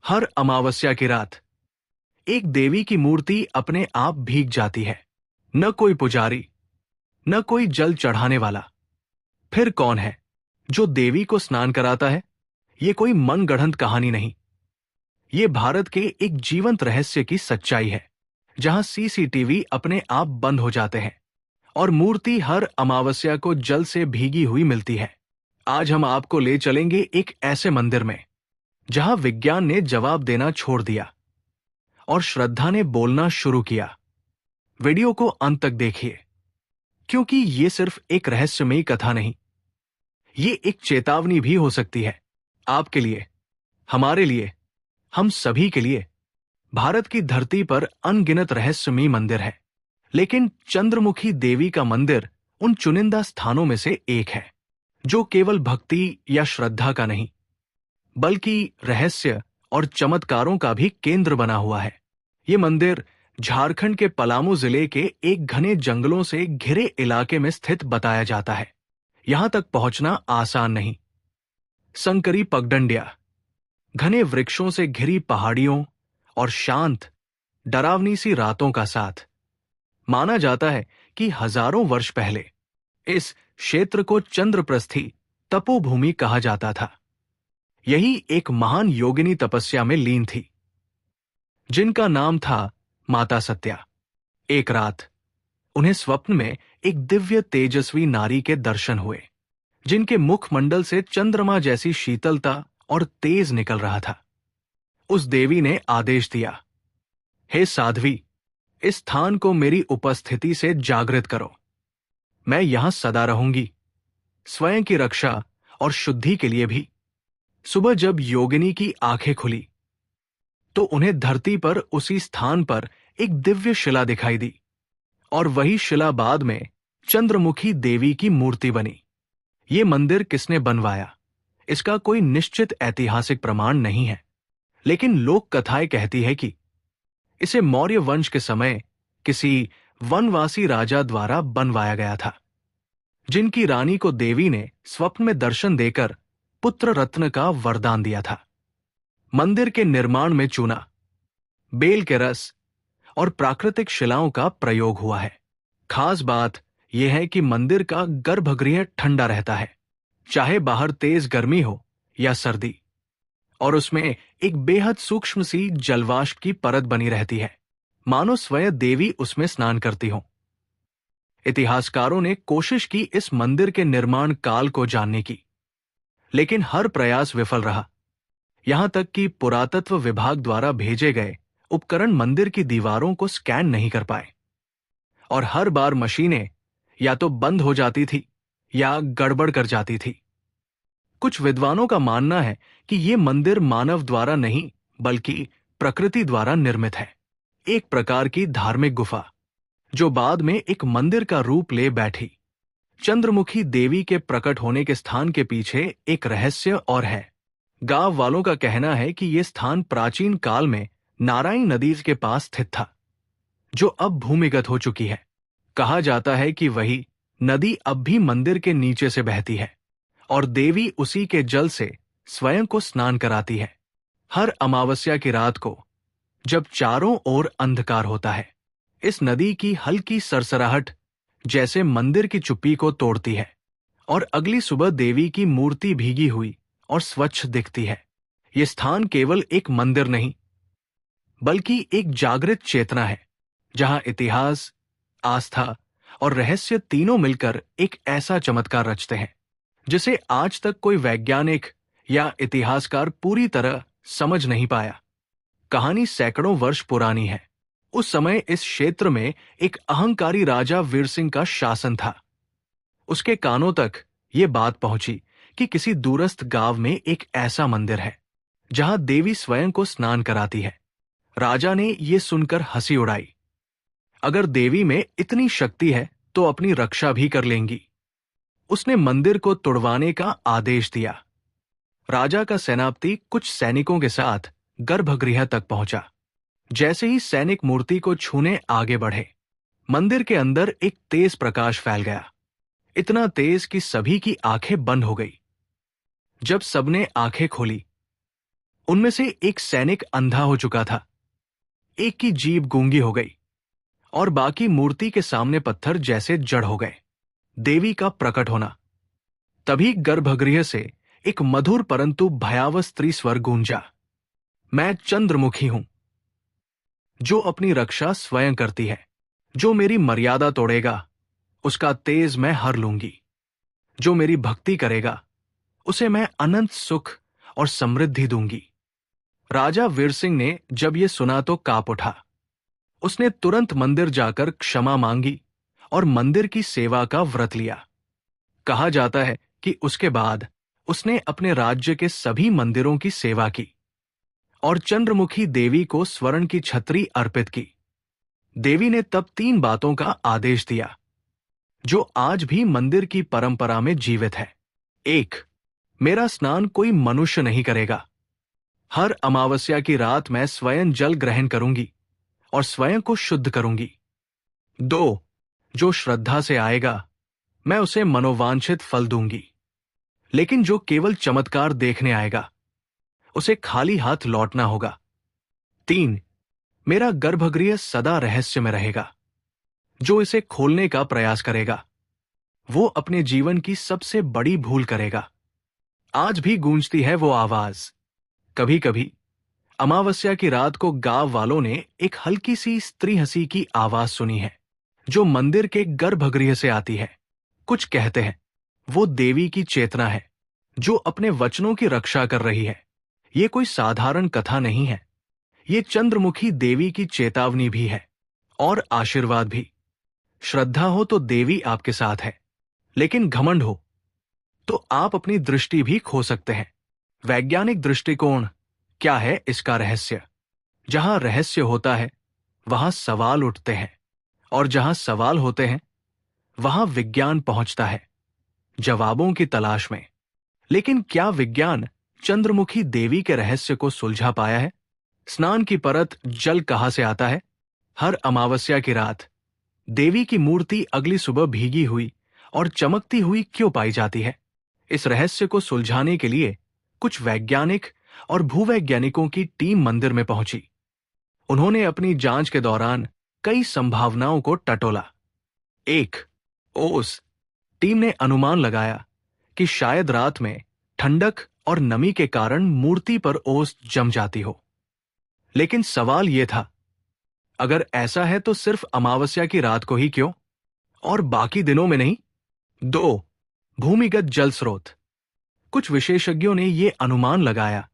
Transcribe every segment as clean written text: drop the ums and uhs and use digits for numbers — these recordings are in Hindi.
हर अमावस्या की रात एक देवी की मूर्ति अपने आप भीग जाती है। न कोई पुजारी, न कोई जल चढ़ाने वाला। फिर कौन है जो देवी को स्नान कराता है? ये कोई मनगढ़ंत कहानी नहीं। ये भारत के एक जीवंत रहस्य की सच्चाई है, जहां सीसीटीवी अपने आप बंद हो जाते हैं और मूर्ति हर अमावस्या को जल से भीगी हुई मिलती है। आज हम आपको ले चलेंगे एक ऐसे मंदिर में जहां विज्ञान ने जवाब देना छोड़ दिया और श्रद्धा ने बोलना शुरू किया। वीडियो को अंत तक देखिए, क्योंकि ये सिर्फ एक रहस्यमयी कथा नहीं, ये एक चेतावनी भी हो सकती है। आपके लिए, हमारे लिए, हम सभी के लिए। भारत की धरती पर अनगिनत रहस्यमयी मंदिर है, लेकिन चंद्रमुखी देवी का मंदिर उन चुनिंदा स्थानों में से एक है जो केवल भक्ति या श्रद्धा का नहीं, बल्कि रहस्य और चमत्कारों का भी केंद्र बना हुआ है। ये मंदिर झारखंड के पलामू जिले के एक घने जंगलों से घिरे इलाके में स्थित बताया जाता है। यहां तक पहुंचना आसान नहीं। संकरी पगडंडिया, घने वृक्षों से घिरी पहाड़ियों और शांत, डरावनी सी रातों का साथ। माना जाता है कि हजारों वर्ष पहले इस क्षेत्र को चंद्रप्रस्थी तपोभूमि कहा जाता था। यही एक महान योगिनी तपस्या में लीन थी, जिनका नाम था माता सत्या। एक रात उन्हें स्वप्न में एक दिव्य तेजस्वी नारी के दर्शन हुए, जिनके मुखमंडल से चंद्रमा जैसी शीतलता और तेज निकल रहा था। उस देवी ने आदेश दिया, हे साध्वी, इस स्थान को मेरी उपस्थिति से जागृत करो। मैं यहां सदा रहूंगी, स्वयं की रक्षा और शुद्धि के लिए भी। सुबह जब योगिनी की आंखें खुली तो उन्हें धरती पर उसी स्थान पर एक दिव्य शिला दिखाई दी, और वही शिला बाद में चंद्रमुखी देवी की मूर्ति बनी। ये मंदिर किसने बनवाया, इसका कोई निश्चित ऐतिहासिक प्रमाण नहीं है, लेकिन लोक कथाएं कहती है कि इसे मौर्य वंश के समय किसी वनवासी राजा द्वारा बनवाया गया था, जिनकी रानी को देवी ने स्वप्न में दर्शन देकर पुत्र रत्न का वरदान दिया था। मंदिर के निर्माण में चूना, बेल के रस और प्राकृतिक शिलाओं का प्रयोग हुआ है। खास बात यह है कि मंदिर का गर्भगृह ठंडा रहता है, चाहे बाहर तेज गर्मी हो या सर्दी, और उसमें एक बेहद सूक्ष्म सी जलवाष्प की परत बनी रहती है, मानो स्वयं देवी उसमें स्नान करती हो। इतिहासकारों ने कोशिश की इस मंदिर के निर्माण काल को जानने की, लेकिन हर प्रयास विफल रहा। यहां तक कि पुरातत्व विभाग द्वारा भेजे गए उपकरण मंदिर की दीवारों को स्कैन नहीं कर पाए, और हर बार मशीनें या तो बंद हो जाती थी या गड़बड़ कर जाती थी। कुछ विद्वानों का मानना है कि यह मंदिर मानव द्वारा नहीं, बल्कि प्रकृति द्वारा निर्मित है, एक प्रकार की धार्मिक गुफा जो बाद में एक मंदिर का रूप ले बैठी। चंद्रमुखी देवी के प्रकट होने के स्थान के पीछे एक रहस्य और है। गांव वालों का कहना है कि यह स्थान प्राचीन काल में नारायण नदी के पास स्थित था, जो अब भूमिगत हो चुकी है। कहा जाता है कि वही नदी अब भी मंदिर के नीचे से बहती है, और देवी उसी के जल से स्वयं को स्नान कराती है। हर अमावस्या की रात को, जब चारों ओर अंधकार होता है, इस नदी की हल्की सरसराहट जैसे मंदिर की चुप्पी को तोड़ती है, और अगली सुबह देवी की मूर्ति भीगी हुई और स्वच्छ दिखती है। यह स्थान केवल एक मंदिर नहीं, बल्कि एक जागृत चेतना है, जहां इतिहास, आस्था और रहस्य तीनों मिलकर एक ऐसा चमत्कार रचते हैं जिसे आज तक कोई वैज्ञानिक या इतिहासकार पूरी तरह समझ नहीं पाया। कहानी सैकड़ों वर्ष पुरानी है। उस समय इस क्षेत्र में एक अहंकारी राजा वीर सिंह का शासन था। उसके कानों तक ये बात पहुंची कि किसी दूरस्थ गांव में एक ऐसा मंदिर है जहां देवी स्वयं को स्नान कराती है। राजा ने यह सुनकर हंसी उड़ाई। अगर देवी में इतनी शक्ति है तो अपनी रक्षा भी कर लेंगी। उसने मंदिर को तोड़वाने का आदेश दिया। राजा का सेनापति कुछ सैनिकों के साथ गर्भगृह तक पहुंचा। जैसे ही सैनिक मूर्ति को छूने आगे बढ़े, मंदिर के अंदर एक तेज प्रकाश फैल गया, इतना तेज कि सभी की आंखें बंद हो गई। जब सबने आंखें खोली, उनमें से एक सैनिक अंधा हो चुका था, एक की जीभ गूंगी हो गई और बाकी मूर्ति के सामने पत्थर जैसे जड़ हो गए। देवी का प्रकट होना। तभी गर्भगृह से एक मधुर परंतु भयावह स्त्री स्वर गूंजा। मैं चंद्रमुखी हूं, जो अपनी रक्षा स्वयं करती है। जो मेरी मर्यादा तोड़ेगा उसका तेज मैं हर लूंगी। जो मेरी भक्ति करेगा उसे मैं अनंत सुख और समृद्धि दूंगी। राजा वीर सिंह ने जब ये सुना तो कांप उठा। उसने तुरंत मंदिर जाकर क्षमा मांगी और मंदिर की सेवा का व्रत लिया। कहा जाता है कि उसके बाद उसने अपने राज्य के सभी मंदिरों की सेवा की और चंद्रमुखी देवी को स्वर्ण की छतरी अर्पित की। देवी ने तब 3 बातों का आदेश दिया, जो आज भी मंदिर की परंपरा में जीवित है। 1. मेरा स्नान कोई मनुष्य नहीं करेगा। हर अमावस्या की रात मैं स्वयं जल ग्रहण करूंगी और स्वयं को शुद्ध करूंगी। 2. जो श्रद्धा से आएगा मैं उसे मनोवांछित फल दूंगी, लेकिन जो केवल चमत्कार देखने आएगा उसे खाली हाथ लौटना होगा। 3. मेरा गर्भगृह सदा रहस्य में रहेगा। जो इसे खोलने का प्रयास करेगा वो अपने जीवन की सबसे बड़ी भूल करेगा। आज भी गूंजती है वो आवाज। कभी कभी अमावस्या की रात को गांव वालों ने एक हल्की सी स्त्री हंसी की आवाज सुनी है, जो मंदिर के गर्भगृह से आती है। कुछ कहते हैं वो देवी की चेतना है, जो अपने वचनों की रक्षा कर रही है। ये कोई साधारण कथा नहीं है, ये चंद्रमुखी देवी की चेतावनी भी है और आशीर्वाद भी। श्रद्धा हो तो देवी आपके साथ है, लेकिन घमंड हो तो आप अपनी दृष्टि भी खो सकते हैं। वैज्ञानिक दृष्टिकोण क्या है इसका रहस्य? जहां रहस्य होता है वहां सवाल उठते हैं, और जहां सवाल होते हैं वहां विज्ञान पहुंचता है, जवाबों की तलाश में। लेकिन क्या विज्ञान चंद्रमुखी देवी के रहस्य को सुलझा पाया है? स्नान की परत जल कहां से आता है? हर अमावस्या की रात देवी की मूर्ति अगली सुबह भीगी हुई और चमकती हुई क्यों पाई जाती है? इस रहस्य को सुलझाने के लिए कुछ वैज्ञानिक और भूवैज्ञानिकों की टीम मंदिर में पहुंची। उन्होंने अपनी जांच के दौरान कई संभावनाओं को टटोला। 1. ओस। टीम ने अनुमान लगाया कि शायद रात में ठंडक और नमी के कारण मूर्ति पर ओस जम जाती हो। लेकिन सवाल यह था, अगर ऐसा है तो सिर्फ अमावस्या की रात को ही क्यों, और बाकी दिनों में नहीं? 2. भूमिगत जल स्रोत। कुछ विशेषज्ञों ने यह अनुमान लगाया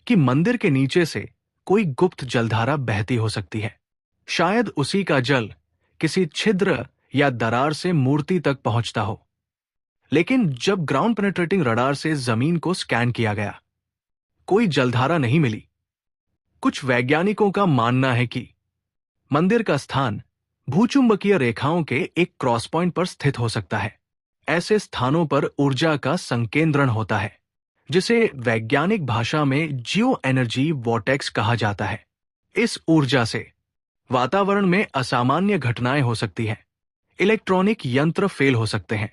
कि मंदिर के नीचे से कोई गुप्त जलधारा बहती हो सकती है। शायद उसी का जल किसी छिद्र या दरार से मूर्ति तक पहुंचता हो। लेकिन जब ग्राउंड पेनिट्रेटिंग रडार से जमीन को स्कैन किया गया, कोई जलधारा नहीं मिली। कुछ वैज्ञानिकों का मानना है कि मंदिर का स्थान भूचुंबकीय रेखाओं के एक क्रॉस पॉइंट पर स्थित हो सकता है। ऐसे स्थानों पर ऊर्जा का संकेंद्रण होता है, जिसे वैज्ञानिक भाषा में जियो एनर्जी वॉर्टेक्स कहा जाता है। इस ऊर्जा से वातावरण में असामान्य घटनाएं हो सकती हैं, इलेक्ट्रॉनिक यंत्र फेल हो सकते हैं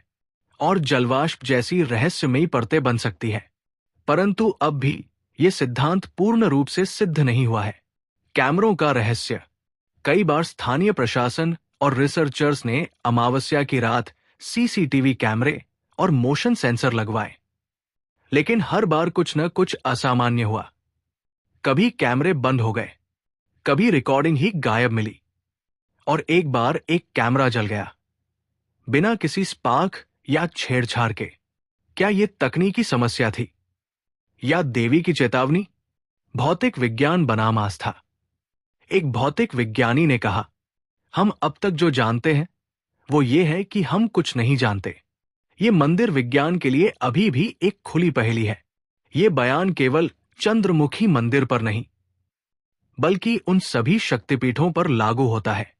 और जलवाष्प जैसी रहस्यमयी परतें बन सकती हैं। परंतु अब भी यह सिद्धांत पूर्ण रूप से सिद्ध नहीं हुआ है। कैमरों का रहस्य। कई बार स्थानीय प्रशासन और रिसर्चर्स ने अमावस्या की रात सीसीटीवी कैमरे और मोशन सेंसर लगवाए, लेकिन हर बार कुछ न कुछ असामान्य हुआ। कभी कैमरे बंद हो गए, कभी रिकॉर्डिंग ही गायब मिली, और एक बार एक कैमरा जल गया बिना किसी स्पार्क या छेड़छाड़ के। क्या यह तकनीकी समस्या थी या देवी की चेतावनी? भौतिक विज्ञान बनाम आस्था। एक भौतिक विज्ञानी ने कहा, हम अब तक जो जानते हैं वो ये है कि हम कुछ नहीं जानते। ये मंदिर विज्ञान के लिए अभी भी एक खुली पहेली है। ये बयान केवल चंद्रमुखी मंदिर पर नहीं, बल्कि उन सभी शक्तिपीठों पर लागू होता है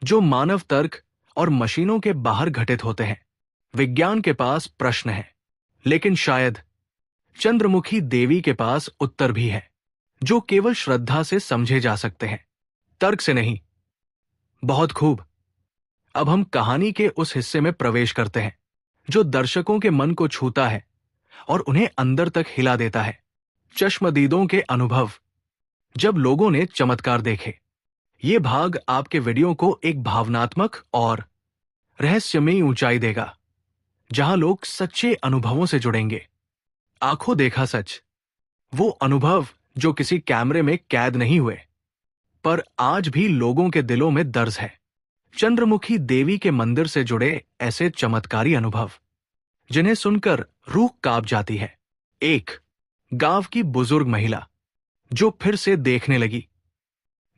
जो मानव तर्क और मशीनों के बाहर घटित होते हैं। विज्ञान के पास प्रश्न है, लेकिन शायद चंद्रमुखी देवी के पास उत्तर भी है, जो केवल श्रद्धा से समझे जा सकते हैं, तर्क से नहीं। बहुत खूब। अब हम कहानी के उस हिस्से में प्रवेश करते हैं जो दर्शकों के मन को छूता है और उन्हें अंदर तक हिला देता है। चश्मदीदों के अनुभव। जब लोगों ने चमत्कार देखे। ये भाग आपके वीडियो को एक भावनात्मक और रहस्यमयी ऊंचाई देगा, जहां लोग सच्चे अनुभवों से जुड़ेंगे। आंखों देखा सच, वो अनुभव जो किसी कैमरे में कैद नहीं हुए, पर आज भी लोगों के दिलों में दर्ज है। चंद्रमुखी देवी के मंदिर से जुड़े ऐसे चमत्कारी अनुभव जिन्हें सुनकर रूह कांप जाती है। एक, गांव की बुजुर्ग महिला जो फिर से देखने लगी।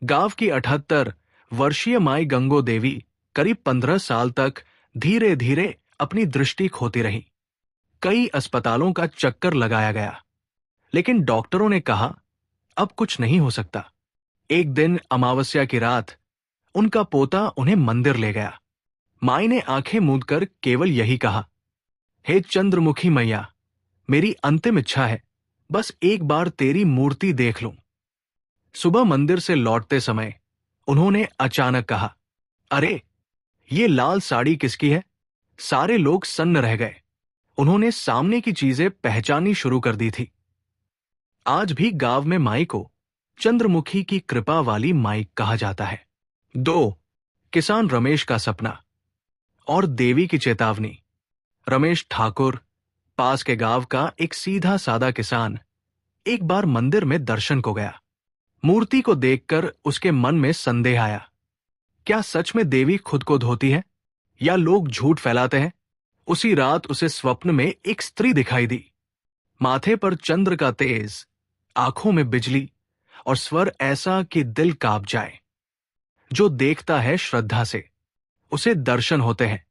गांव की 78 वर्षीय माई गंगो देवी करीब 15 साल तक धीरे धीरे अपनी दृष्टि खोती रही। कई अस्पतालों का चक्कर लगाया गया, लेकिन डॉक्टरों ने कहा अब कुछ नहीं हो सकता। एक दिन अमावस्या की रात उनका पोता उन्हें मंदिर ले गया। माई ने आंखें मूंदकर केवल यही कहा, हे चंद्रमुखी मैया, मेरी अंतिम इच्छा है, बस एक बार तेरी मूर्ति देख लूं। सुबह मंदिर से लौटते समय उन्होंने अचानक कहा, अरे ये लाल साड़ी किसकी है? सारे लोग सन्न रह गए। उन्होंने सामने की चीजें पहचाननी शुरू कर दी थी। आज भी गांव में माई को चंद्रमुखी की कृपा वाली माई कहा जाता है। 2, किसान रमेश का सपना और देवी की चेतावनी। रमेश ठाकुर, पास के गांव का एक सीधा सादा किसान, एक बार मंदिर में दर्शन को गया। मूर्ति को देखकर उसके मन में संदेह आया। क्या सच में देवी खुद को धोती है या लोग झूठ फैलाते हैं? उसी रात उसे स्वप्न में एक स्त्री दिखाई दी। माथे पर चंद्र का तेज, आंखों में बिजली और स्वर ऐसा कि दिल कांप जाए। जो देखता है श्रद्धा से, उसे दर्शन होते हैं।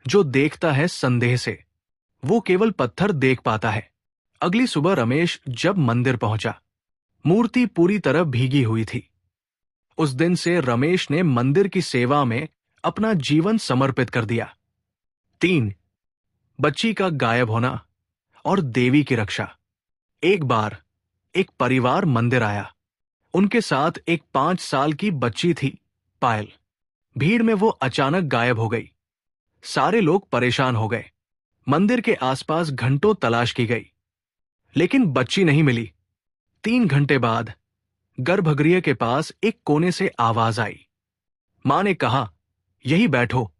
जो देखता है संदेह से, वो केवल पत्थर देख पाता है। अगली सुबह रमेश जब मंदिर पहुंचा, मूर्ति पूरी तरह भीगी हुई थी। उस दिन से रमेश ने मंदिर की सेवा में अपना जीवन समर्पित कर दिया। 3, बच्ची का गायब होना और देवी की रक्षा। एक बार एक परिवार मंदिर आया। उनके साथ एक 5 साल की बच्ची थी, पायल। भीड़ में वो अचानक गायब हो गई। सारे लोग परेशान हो गए। मंदिर के आसपास घंटों तलाश की गई, लेकिन बच्ची नहीं मिली। 3 घंटे बाद गर्भगृह के पास एक कोने से आवाज आई। मां ने कहा, यही बैठो,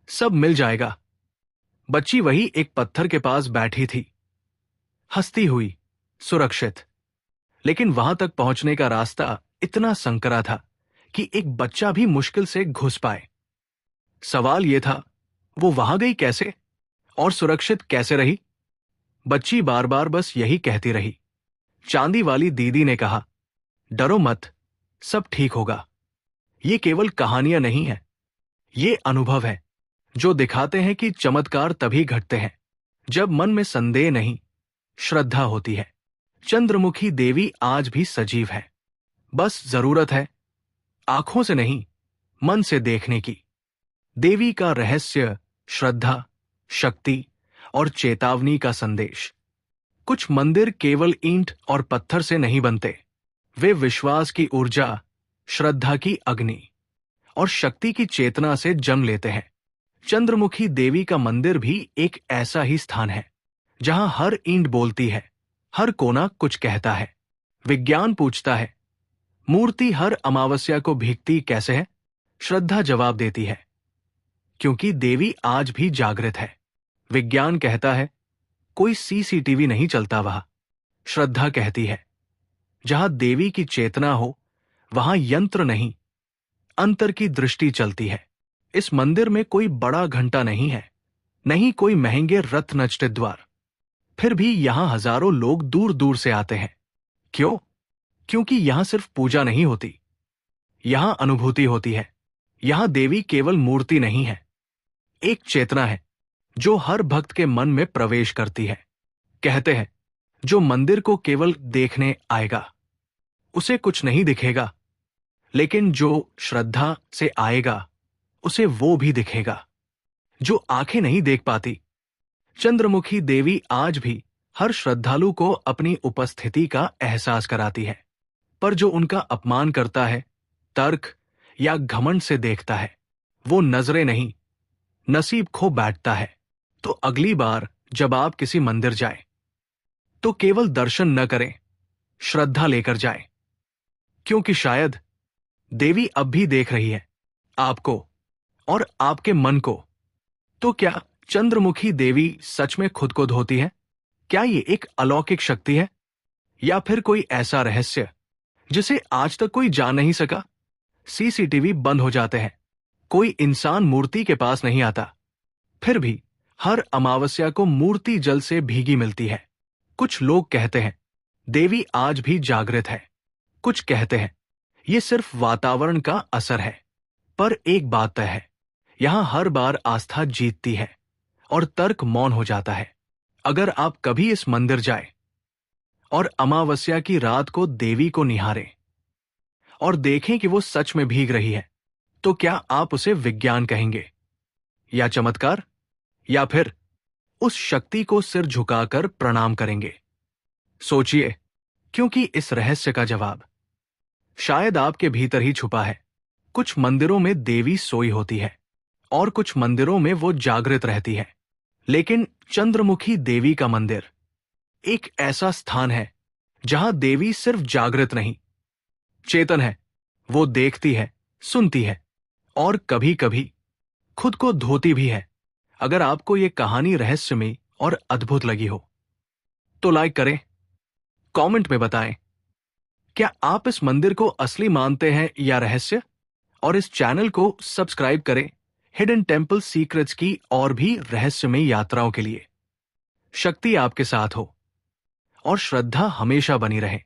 सब मिल जाएगा। बच्ची वही एक पत्थर के पास बैठी थी, हंसती हुई, सुरक्षित। लेकिन वहां तक पहुंचने का रास्ता इतना संकरा था कि एक बच्चा भी मुश्किल से घुस पाए। सवाल यह था, वो वहां गई कैसे और सुरक्षित कैसे रही? बच्ची बार बार बस यही कहती रही। चांदी वाली दीदी ने कहा, डरो मत, सब ठीक होगा। ये केवल कहानियां नहीं है, ये अनुभव है जो दिखाते हैं कि चमत्कार तभी घटते हैं जब मन में संदेह नहीं, श्रद्धा होती है। चंद्रमुखी देवी आज भी सजीव है। बस जरूरत है आंखों से नहीं, मन से देखने की। देवी का रहस्य, श्रद्धा, शक्ति और चेतावनी का संदेश। कुछ मंदिर केवल ईंट और पत्थर से नहीं बनते, वे विश्वास की ऊर्जा, श्रद्धा की अग्नि और शक्ति की चेतना से जन्म लेते हैं। चंद्रमुखी देवी का मंदिर भी एक ऐसा ही स्थान है जहां हर ईंट बोलती है, हर कोना कुछ कहता है। विज्ञान पूछता है, मूर्ति हर अमावस्या को भीगती कैसे है? श्रद्धा जवाब देती है, क्योंकि देवी आज भी जागृत है। विज्ञान कहता है, कोई सीसीटीवी नहीं चलता वहां। श्रद्धा कहती है, जहां देवी की चेतना हो, वहां यंत्र नहीं, अंतर की दृष्टि चलती है। इस मंदिर में कोई बड़ा घंटा नहीं है, नहीं कोई महंगे रत्नजटित द्वार। फिर भी यहां हजारों लोग दूर दूर से आते हैं। क्यों? क्योंकि यहां सिर्फ पूजा नहीं होती, यहां अनुभूति होती है। यहां देवी केवल मूर्ति नहीं है, एक चेतना है जो हर भक्त के मन में प्रवेश करती है। कहते हैं, जो मंदिर को केवल देखने आएगा उसे कुछ नहीं दिखेगा, लेकिन जो श्रद्धा से आएगा उसे वो भी दिखेगा जो आंखें नहीं देख पाती। चंद्रमुखी देवी आज भी हर श्रद्धालु को अपनी उपस्थिति का एहसास कराती है, पर जो उनका अपमान करता है, तर्क या घमंड से देखता है, वो नजरें नहीं, नसीब खो बैठता है। तो अगली बार जब आप किसी मंदिर जाएं, तो केवल दर्शन न करें, श्रद्धा लेकर जाएं, क्योंकि शायद देवी अब भी देख रही है आपको और आपके मन को। तो क्या चंद्रमुखी देवी सच में खुद को धोती है? क्या ये एक अलौकिक शक्ति है, या फिर कोई ऐसा रहस्य जिसे आज तक कोई जान नहीं सका? सीसीटीवी बंद हो जाते हैं, कोई इंसान मूर्ति के पास नहीं आता, फिर भी हर अमावस्या को मूर्ति जल से भीगी मिलती है। कुछ लोग कहते हैं देवी आज भी जागृत है, कुछ कहते हैं ये सिर्फ वातावरण का असर है। पर एक बात तय है, यहां हर बार आस्था जीतती है और तर्क मौन हो जाता है। अगर आप कभी इस मंदिर जाए और अमावस्या की रात को देवी को निहारें और देखें कि वो सच में भीग रही है, तो क्या आप उसे विज्ञान कहेंगे या चमत्कार, या फिर उस शक्ति को सिर झुकाकर प्रणाम करेंगे? सोचिए, क्योंकि इस रहस्य का जवाब शायद आपके भीतर ही छुपा है। कुछ मंदिरों में देवी सोई होती है और कुछ मंदिरों में वो जागृत रहती है, लेकिन चंद्रमुखी देवी का मंदिर एक ऐसा स्थान है जहां देवी सिर्फ जागृत नहीं, चेतन है। वो देखती है, सुनती है और कभी कभी खुद को धोती भी है। अगर आपको ये कहानी रहस्यमयी और अद्भुत लगी हो तो लाइक करें, कमेंट में बताएं क्या आप इस मंदिर को असली मानते हैं या रहस्य, और इस चैनल को सब्सक्राइब करें हिडन टेम्पल सीक्रेट्स की और भी रहस्यमयी यात्राओं के लिए। शक्ति आपके साथ हो और श्रद्धा हमेशा बनी रहे।